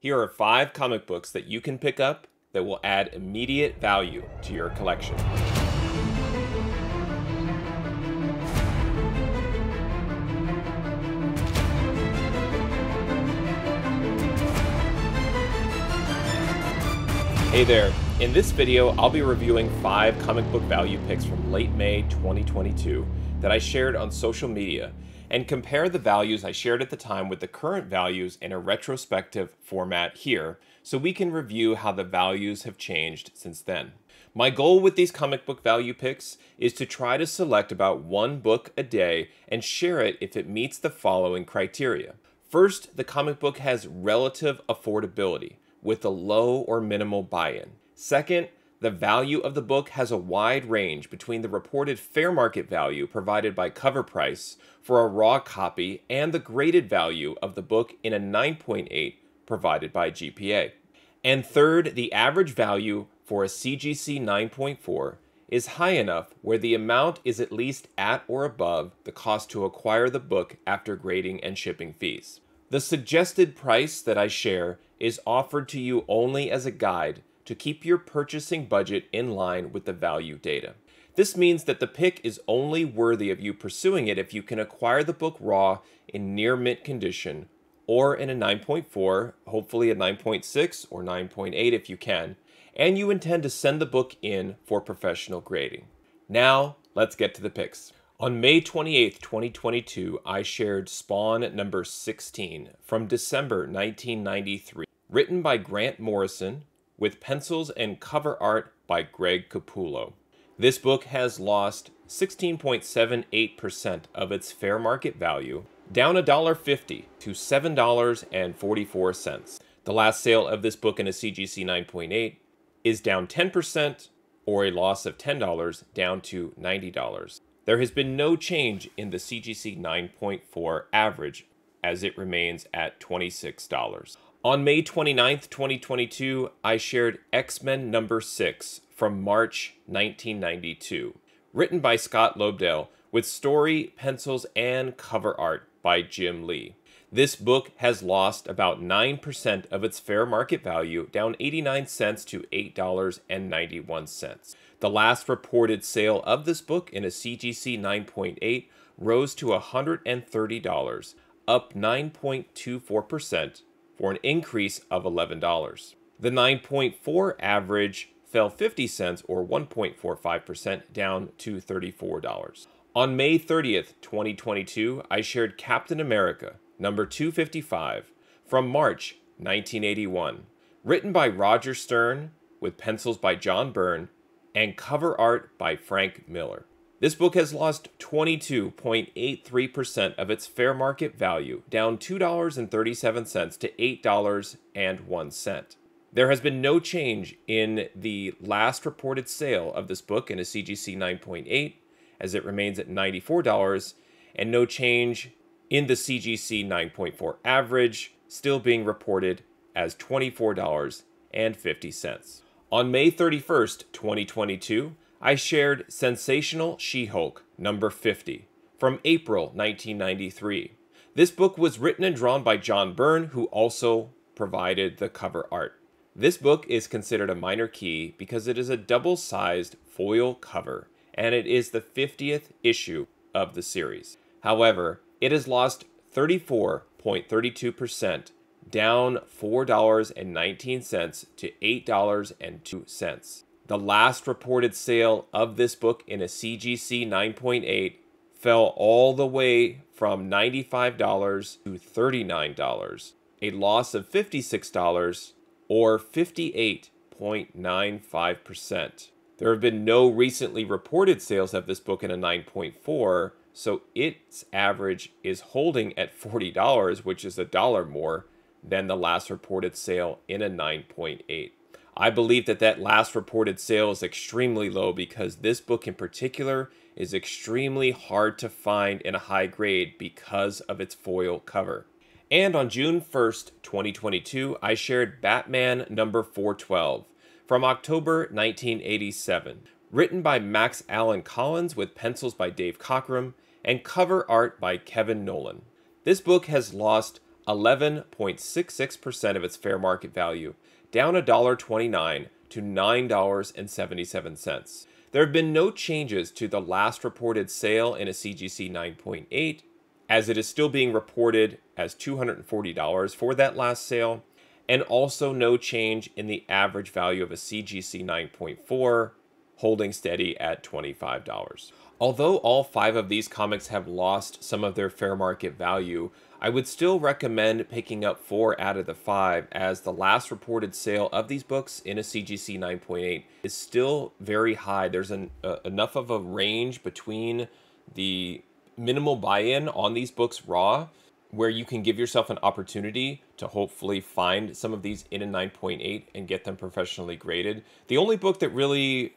Here are 5 comic books that you can pick up that will add immediate value to your collection. Hey there, in this video I'll be reviewing 5 comic book value picks from late May 2022 that I shared on social media and compare the values I shared at the time with the current values in a retrospective format here so we can review how the values have changed since then. My goal with these comic book value picks is to try to select about 1 book a day and share it if it meets the following criteria. First, the comic book has relative affordability with a low or minimal buy-in. Second, the value of the book has a wide range between the reported fair market value provided by cover price for a raw copy and the graded value of the book in a 9.8 provided by GPA. And third, the average value for a CGC 9.4 is high enough where the amount is at least at or above the cost to acquire the book after grading and shipping fees. The suggested price that I share is offered to you only as a guide to keep your purchasing budget in line with the value data. This means that the pick is only worthy of you pursuing it if you can acquire the book raw in near mint condition or in a 9.4, hopefully a 9.6 or 9.8 if you can, and you intend to send the book in for professional grading. Now, let's get to the picks. On May 28, 2022, I shared Spawn number 16 from December 1993, written by Grant Morrison, with pencils and cover art by Greg Capullo. This book has lost 16.78% of its fair market value, down $1.50 to $7.44. The last sale of this book in a CGC 9.8 is down 10%, or a loss of $10 down to $90. There has been no change in the CGC 9.4 average, as it remains at $26. On May 29, 2022, I shared X-Men number 6 from March 1992, written by Scott Lobdell, with story, pencils, and cover art by Jim Lee. This book has lost about 9% of its fair market value, down 89 cents to $8.91. The last reported sale of this book in a CGC 9.8 rose to $130, up 9.24%, for an increase of $11. The 9.4 average fell 50 cents or 1.45% down to $34. On May 30th, 2022, I shared Captain America, number 255, from March 1981, written by Roger Stern, with pencils by John Byrne, and cover art by Frank Miller. This book has lost 22.83% of its fair market value, down $2.37 to $8.01. There has been no change in the last reported sale of this book in a CGC 9.8, as it remains at $94, and no change in the CGC 9.4 average, still being reported as $24.50. On May 31st, 2022, I shared Sensational She-Hulk number 50 from April 1993. This book was written and drawn by John Byrne, who also provided the cover art. This book is considered a minor key because it is a double-sized foil cover, and it is the 50th issue of the series. However, it has lost 34.32%, down $4.19 to $8.02. The last reported sale of this book in a CGC 9.8 fell all the way from $95 to $39, a loss of $56 or 58.95%. There have been no recently reported sales of this book in a 9.4, so its average is holding at $40, which is $1 more than the last reported sale in a 9.8. I believe that last reported sale is extremely low because this book in particular is extremely hard to find in a high grade because of its foil cover. And on June 1st, 2022, I shared Batman number 412 from October 1987, written by Max Allan Collins with pencils by Dave Cockrum and cover art by Kevin Nolan. This book has lost 11.66% of its fair market value, down $1.29 to $9.77. There have been no changes to the last reported sale in a CGC 9.8, as it is still being reported as $240 for that last sale, and also no change in the average value of a CGC 9.4, holding steady at $25. Although all 5 of these comics have lost some of their fair market value, I would still recommend picking up 4 out of the 5, as the last reported sale of these books in a CGC 9.8 is still very high. There's enough of a range between the minimal buy-in on these books raw, where you can give yourself an opportunity to hopefully find some of these in a 9.8 and get them professionally graded. The only book that really,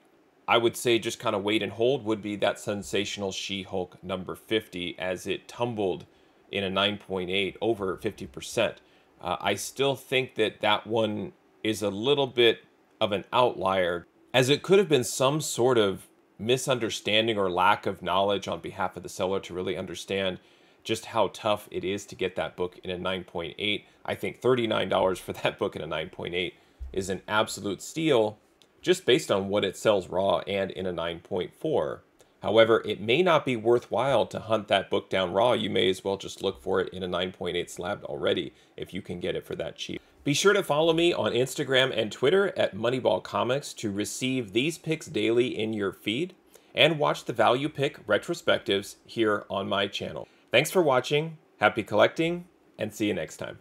I would say, just kind of wait and hold would be that sensational She-Hulk number 50, as it tumbled in a 9.8 over 50%. I still think that that one is a little bit of an outlier, as it could have been some sort of misunderstanding or lack of knowledge on behalf of the seller to really understand just how tough it is to get that book in a 9.8. I think $39 for that book in a 9.8 is an absolute steal, just based on what it sells raw and in a 9.4. However, it may not be worthwhile to hunt that book down raw. You may as well just look for it in a 9.8 slab already if you can get it for that cheap. Be sure to follow me on Instagram and Twitter at Moneyball Comics to receive these picks daily in your feed, and watch the value pick retrospectives here on my channel. Thanks for watching, happy collecting, and see you next time.